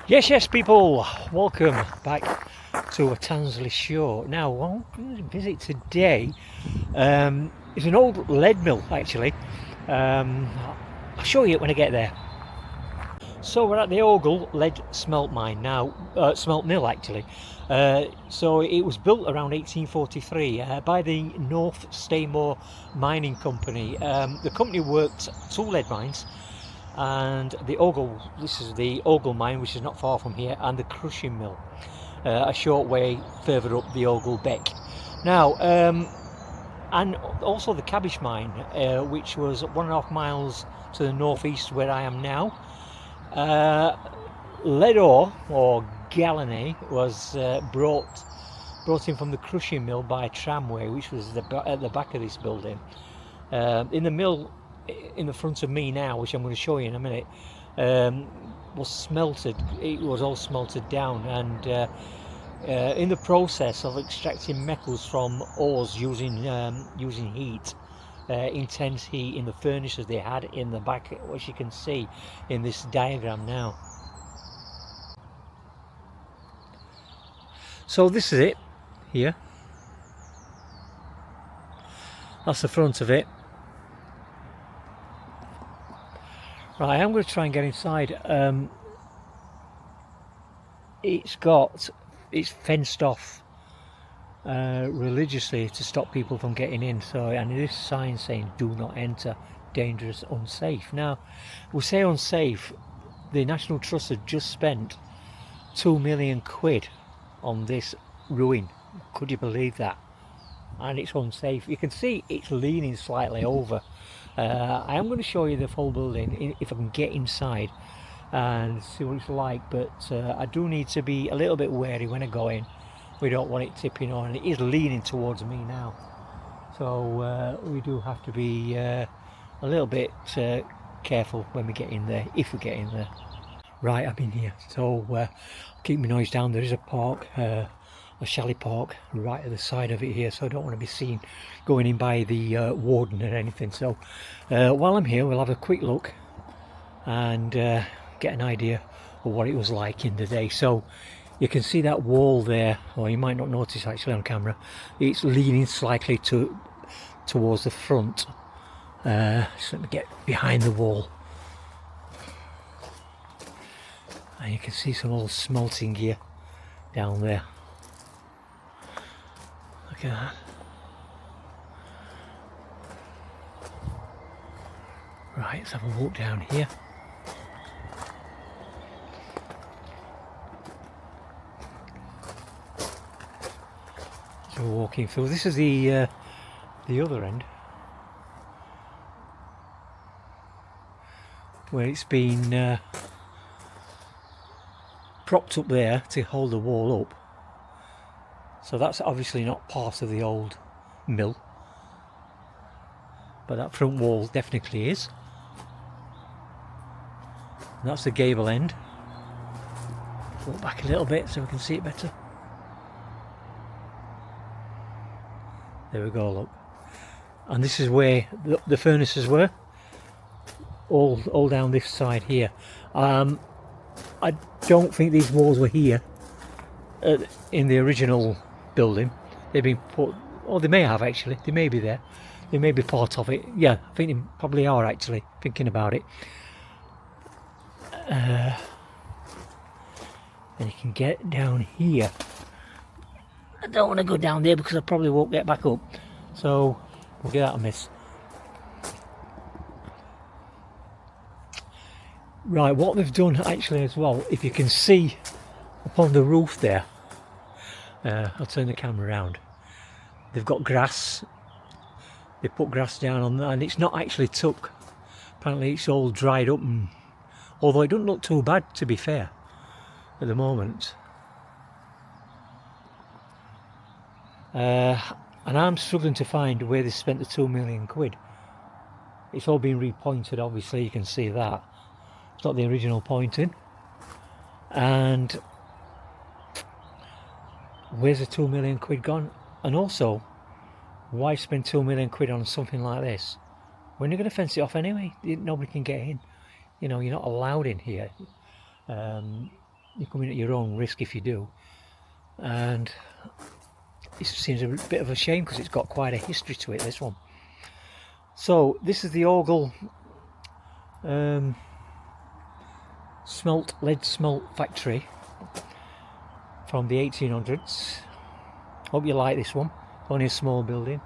Yes, people, welcome back to a Tansley show. Now, what I'm going to visit today is an old lead mill, actually. Um, I'll show you it when I get there. So we're at the Ogle lead smelt mine now, smelt mill actually. So it was built around 1843 by the North Staymore Mining Company. The company worked two lead mines, and the Ogle, this is the Ogle mine, which is not far from here, and the crushing mill a short way further up the Ogle Beck. Now, and also the cabbage mine, which was 1.5 miles to the northeast where I am now. Lead ore, or gallonay, was brought in from the crushing mill by tramway, which was at the back of this building. In the mill in the front of me now, which I'm going to show you in a minute, was smelted. It was all smelted down, and in the process of extracting metals from ores using heat, intense heat in the furnaces they had in the back, which you can see in this diagram now. So this is it here. That's the front of it. Right, I'm going to try and get inside. It's fenced off religiously to stop people from getting in. So, and it is sign saying "Do not enter, dangerous, unsafe." Now, we say unsafe. The National Trust had just spent £2 million on this ruin. Could you believe that? And it's unsafe. You can see it's leaning slightly over. I am going to show you the full building if I can get inside and see what it's like, but I do need to be a little bit wary when I go in. We don't want it tipping on, and it is leaning towards me now, so we do have to be a little bit careful when we get in there, if we get in there. Right, I'm in here, so keep my noise down. There is a park, a chalet park right at the side of it here, so I don't want to be seen going in by the warden or anything. So while I'm here, we'll have a quick look and get an idea of what it was like in the day. So you can see that wall there, or you might not notice actually on camera, it's leaning slightly towards the front. So let me get behind the wall, and you can see some old smelting gear down there. Look at that. Right, let's have a walk down here. So we're walking through. This is the other end, where it's been propped up there to hold the wall up. So that's obviously not part of the old mill, but that front wall definitely is. And that's the gable end. Walk back a little bit so we can see it better. There we go, look. And this is where the furnaces were, all down this side here. I don't think these walls were here in the original building. They've been put, or they may have actually, they may be there. They may be part of it. Yeah, I think they probably are actually, thinking about it. And you can get down here. I don't want to go down there because I probably won't get back up. So we'll give that a miss. Right, what they've done actually as well, if you can see upon the roof there, I'll turn the camera around. They've got grass. They put grass down on there, and it's not actually took. Apparently it's all dried up, and although it doesn't look too bad, to be fair, at the moment. And I'm struggling to find where they spent the £2 million. It's all been repointed, obviously, you can see that. It's not the original pointing. And where's the £2 million gone? And also, why spend £2 million on something like this when you're going to fence it off anyway? Nobody can get in. You know, you're not allowed in here. you're coming at your own risk if you do. And it seems a bit of a shame because it's got quite a history to it, this one. So this is the Ogle lead smelt factory from the 1800s. Hope you like this one. Only a small building,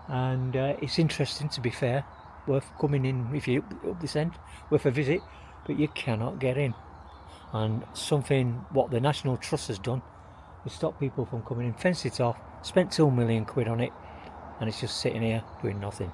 and it's interesting, to be fair. Worth coming in if you up this end, worth a visit, but you cannot get in. And something what the National Trust has done is stop people from coming in, fenced it off, spent £2 million on it, and it's just sitting here doing nothing.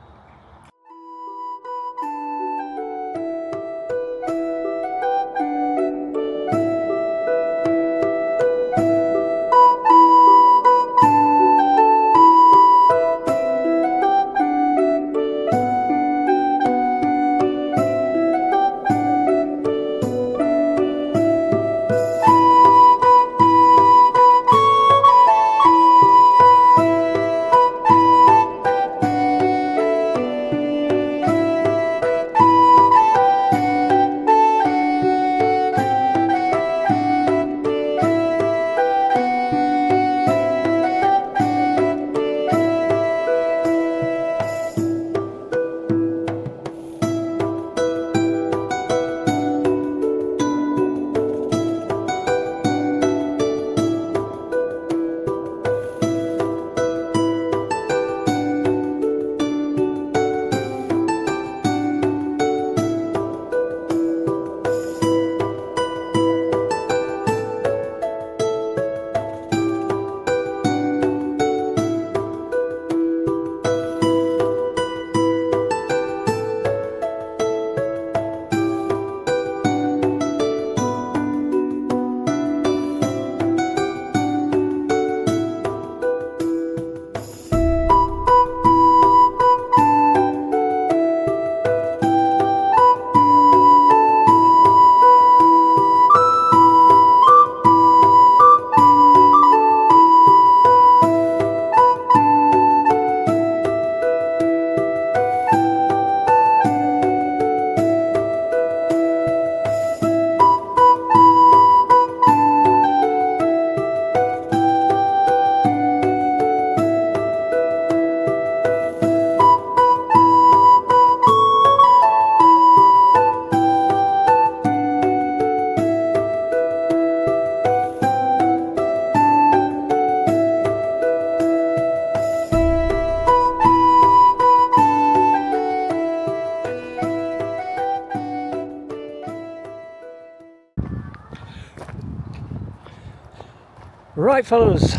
Right fellas,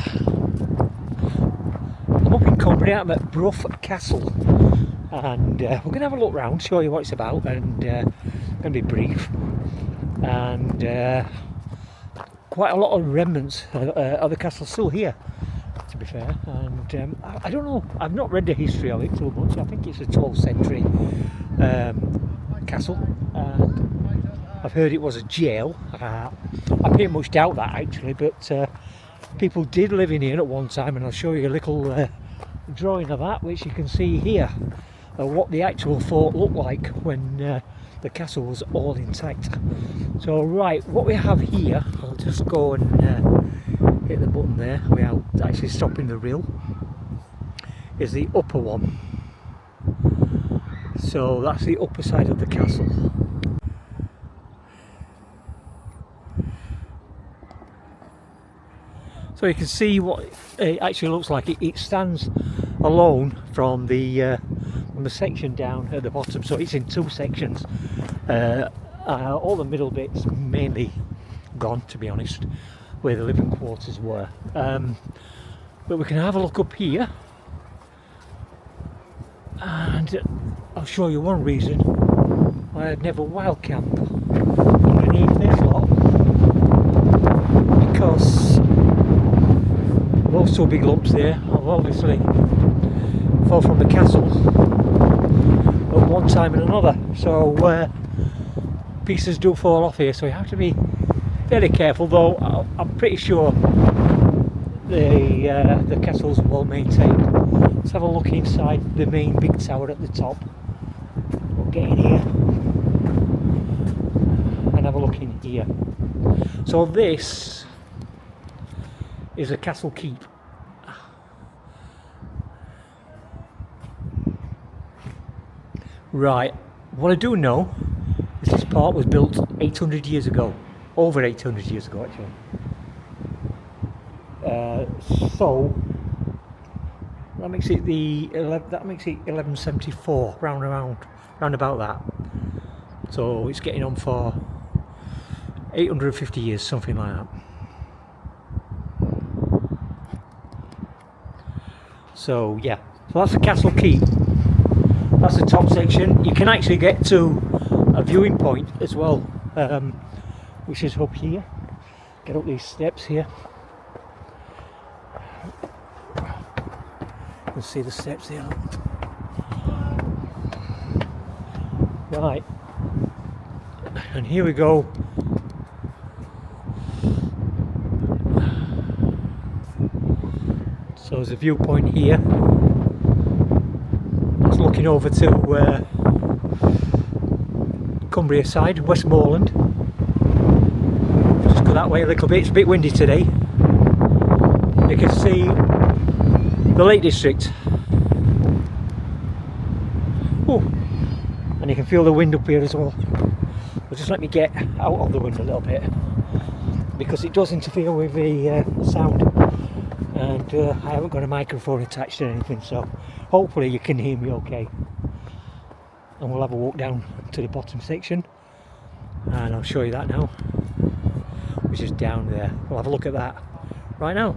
I'm up in Cumbria. I'm at Brough Castle, and we're going to have a look round, show you what it's about, and going to be brief. And quite a lot of remnants of the castle still here, to be fair. And I don't know, I've not read the history of it too much. I think it's a 12th century castle, and I've heard it was a jail. I pretty much doubt that actually, but people did live in here at one time, and I'll show you a little drawing of that, which you can see here, what the actual fort looked like when the castle was all intact. So right, what we have here, I'll just go and hit the button there without actually stopping the reel, is the upper one. So that's the upper side of the castle. So you can see what it actually looks like. It stands alone from the section down at the bottom, so it's in two sections. All the middle bits mainly gone, to be honest, where the living quarters were. But we can have a look up here, and I'll show you one reason why I'd never wild camp underneath this lot, because those two big lumps there have obviously fell from the castle at one time and another, so pieces do fall off here, so you have to be very careful. Though I'm pretty sure the castle's well maintained. Let's have a look inside the main big tower at the top. We'll get in here and have have a look in here. So this is a castle keep. Right, what I do know is this part was built 800 years ago, over 800 years ago actually. So that makes it 1174, round about that. So it's getting on for 850 years, something like that. So yeah, so that's the castle keep. That's the top section. You can actually get to a viewing point as well, which is up here. Get up these steps here. You can see the steps there. Right, and here we go. So there's a viewpoint here. That's looking over to Cumbria side, Westmoreland. Just go that way a little bit. It's a bit windy today. You can see the Lake District. Oh, and you can feel the wind up here as well. But just let me get out of the wind a little bit, because it does interfere with the sound, and I haven't got a microphone attached to anything, so hopefully you can hear me okay. And we'll have a walk down to the bottom section, and I'll show you that now, which is down there. We'll have a look at that right now.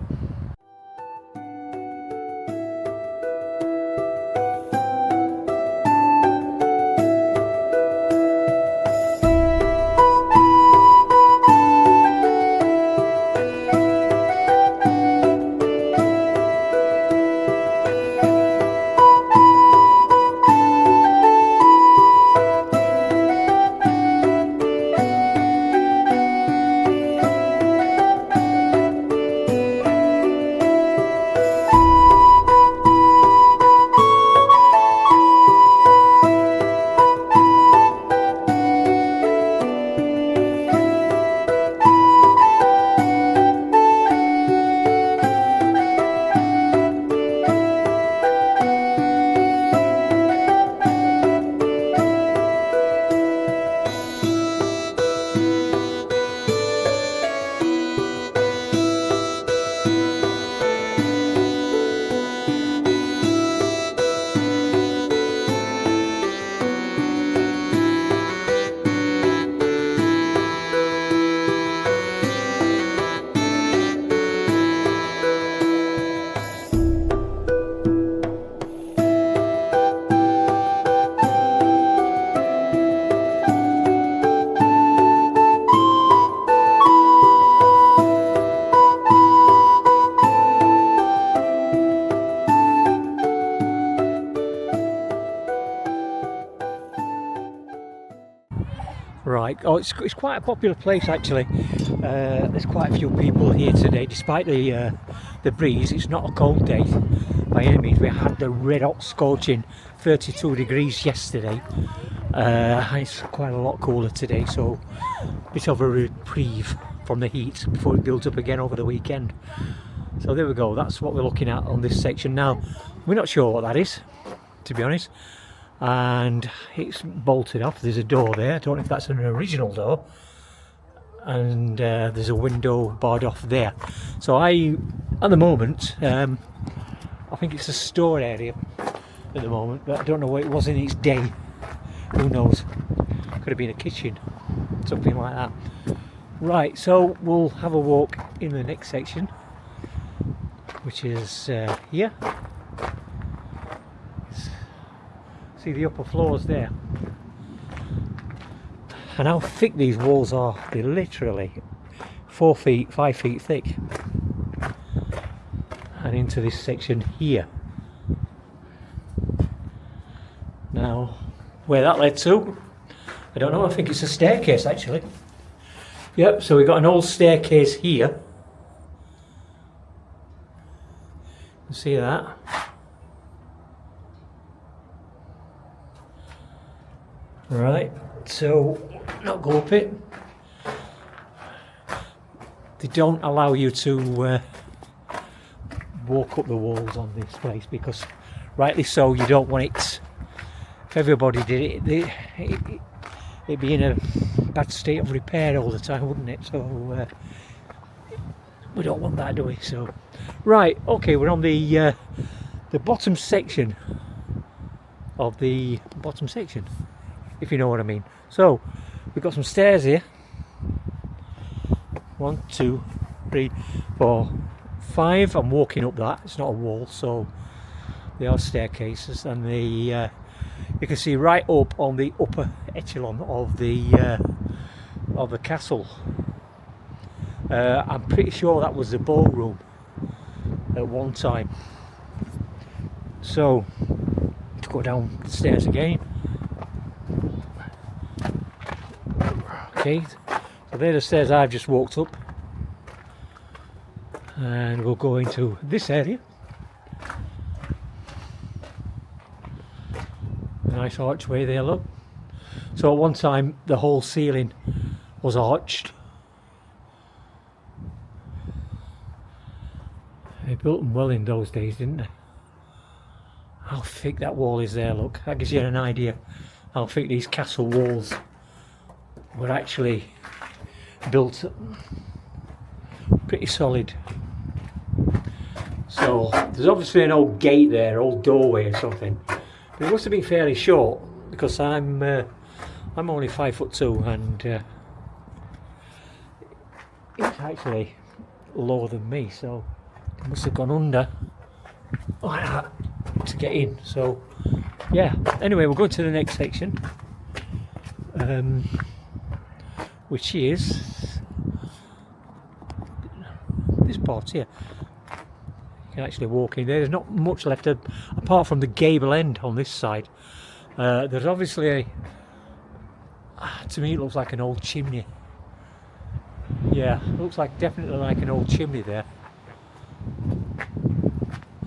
Right, oh, it's quite a popular place actually. There's quite a few people here today, despite the breeze. It's not a cold day by any means. We had the red hot scorching 32 degrees yesterday. It's quite a lot cooler today, so a bit of a reprieve from the heat before it builds up again over the weekend. So there we go, that's what we're looking at on this section now. We're not sure what that is, to be honest. And it's bolted off. There's a door there. I don't know if that's an original door, and there's a window barred off there. So at the moment, I think it's a store area at the moment, but I don't know what it was in its day. Who knows? Could have been a kitchen, something like that. Right, so we'll have a walk in the next section, which is here. See the upper floors there, and how thick these walls are. They're literally 4 feet, 5 feet thick. And into this section here. Now, where that led to, I don't know. I think it's a staircase actually. Yep, so we've got an old staircase here. You see that? Right, so not go up it. they don't allow you to walk up the walls on this place, because rightly so, you don't want it. If everybody did it, it'd be in a bad state of repair all the time, wouldn't it? So we don't want that, do we? So right, okay, we're on the bottom section of the bottom section, if you know what I mean. So we've got some stairs here. 1, 2, 3, 4, 5. I'm walking up that. It's not a wall, so they are staircases, and the you can see right up on the upper echelon of the castle. I'm pretty sure that was the ballroom at one time. So to go down the stairs again. Okay, so they're the stairs I've just walked up, and we'll go into this area. Nice archway there, look. So at one time the whole ceiling was arched. They built them well in those days, didn't they? How thick that wall is there, look. That gives you an idea how thick these castle walls were actually built. Pretty solid. So there's obviously an old gate there, old doorway or something. It must have been fairly short, because I'm only 5'2", and it's actually lower than me, so it must have gone under like that to get in. So yeah, anyway, we'll go to the next section, which is this part here. You can actually walk in there. There's not much left apart from the gable end on this side. There's obviously to me it looks like an old chimney. Yeah, it looks like definitely like an old chimney there.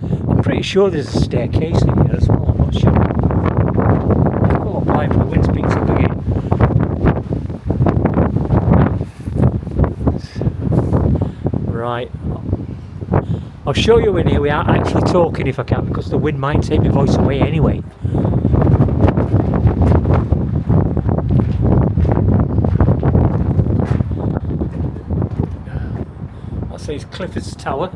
I'm pretty sure there's a staircase in here as well, I'm not sure. Oh, applying for the wind speaks up again. Right. I'll show you in here without actually talking if I can, because the wind might take my voice away anyway. That says Clifford's Tower.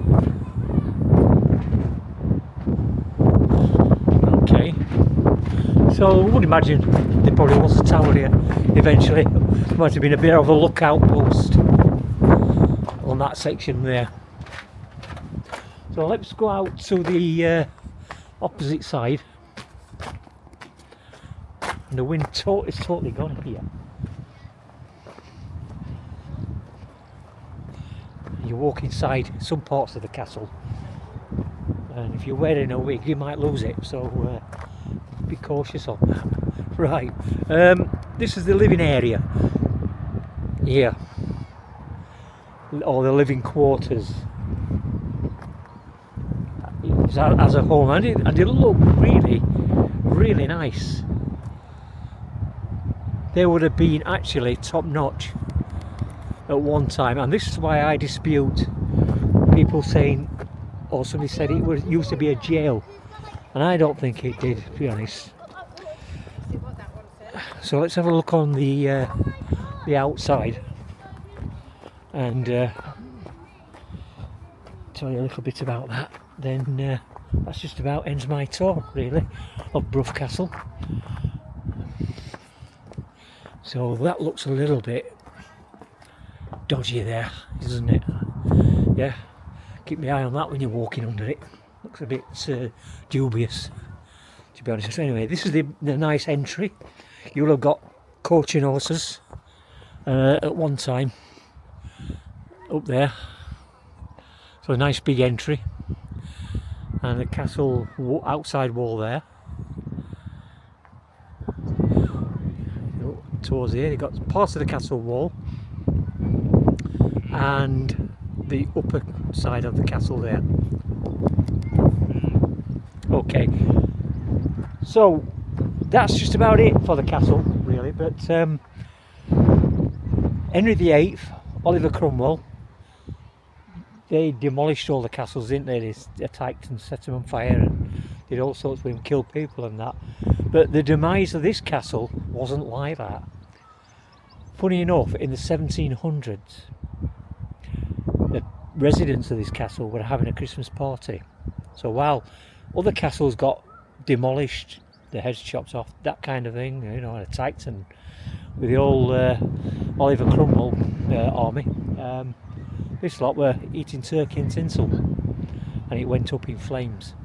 Okay. So I would imagine there probably was a tower here eventually. There might have been a bit of a lookout post on that section there. So let's go out to the opposite side. And the wind is totally gone here. You walk inside some parts of the castle, and if you're wearing a wig you might lose it, so be cautious on that. Right, this is the living area here, or the living quarters as a whole, and it looked really nice. They would have been actually top notch at one time, and this is why I dispute people saying, or somebody said it used to be a jail, and I don't think it did, to be honest. So let's have a look on the outside and tell you a little bit about that. Then that's just about ends my tour really of Brough Castle. So that looks a little bit dodgy there, isn't it? Yeah, keep my eye on that when you're walking under it. Looks a bit dubious, to be honest. So anyway, this is the nice entry. You'll have got coaching horses at one time up there. So a nice big entry, and the castle outside wall there. Towards here, you've got parts of the castle wall and the upper side of the castle there. Okay, so that's just about it for the castle really, but Henry VIII, Oliver Cromwell, they demolished all the castles, didn't they? They attacked and set them on fire and did all sorts with them, killed people and that. But the demise of this castle wasn't like that. Funny enough, in the 1700s, the residents of this castle were having a Christmas party. So while other castles got demolished, the heads chopped off, that kind of thing, you know, and attacked, and with the old Oliver Cromwell army, this lot were eating turkey and tinsel, and it went up in flames.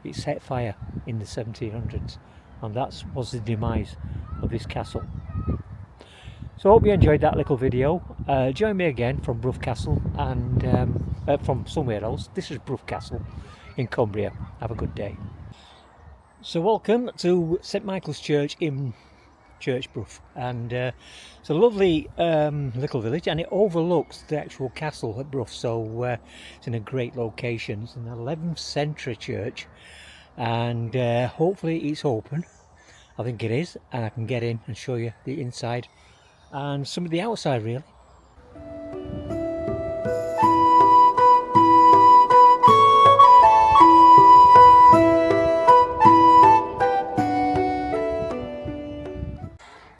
It set fire in the 1700s, and that was the demise of this castle. So I hope you enjoyed that little video. Join me again from Brough Castle, and from somewhere else. This is Brough Castle in Cumbria. Have a good day. So welcome to St Michael's Church in Brough, and it's a lovely little village, and it overlooks the actual castle at Brough, so it's in a great location. It's an 11th century church, and hopefully it's open. I think it is, and I can get in and show you the inside and some of the outside really.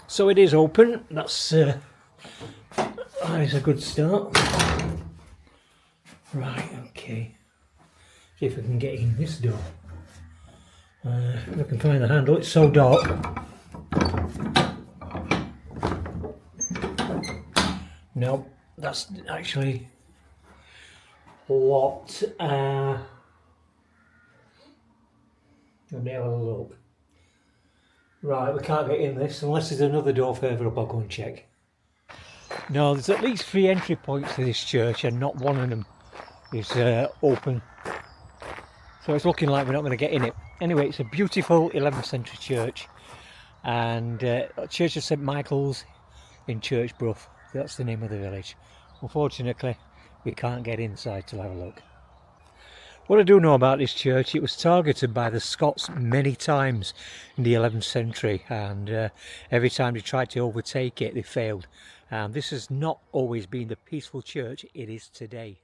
So it is open. That's that is a good start. Right, okay. See if we can get in this door. If I can find the handle. It's so dark. No, that's actually locked. Let me have a look. Right, we can't get in this unless there's another door further up. I'll go and check. No, there's at least 3 entry points to this church, and not one of them is open. So it's looking like we're not going to get in it. Anyway, it's a beautiful 11th century church, and Church of St Michael's in Church Brough. That's the name of the village. Unfortunately, we can't get inside to have a look. What I do know about this church, it was targeted by the Scots many times in the 11th century, and every time they tried to overtake it, they failed. And this has not always been the peaceful church it is today.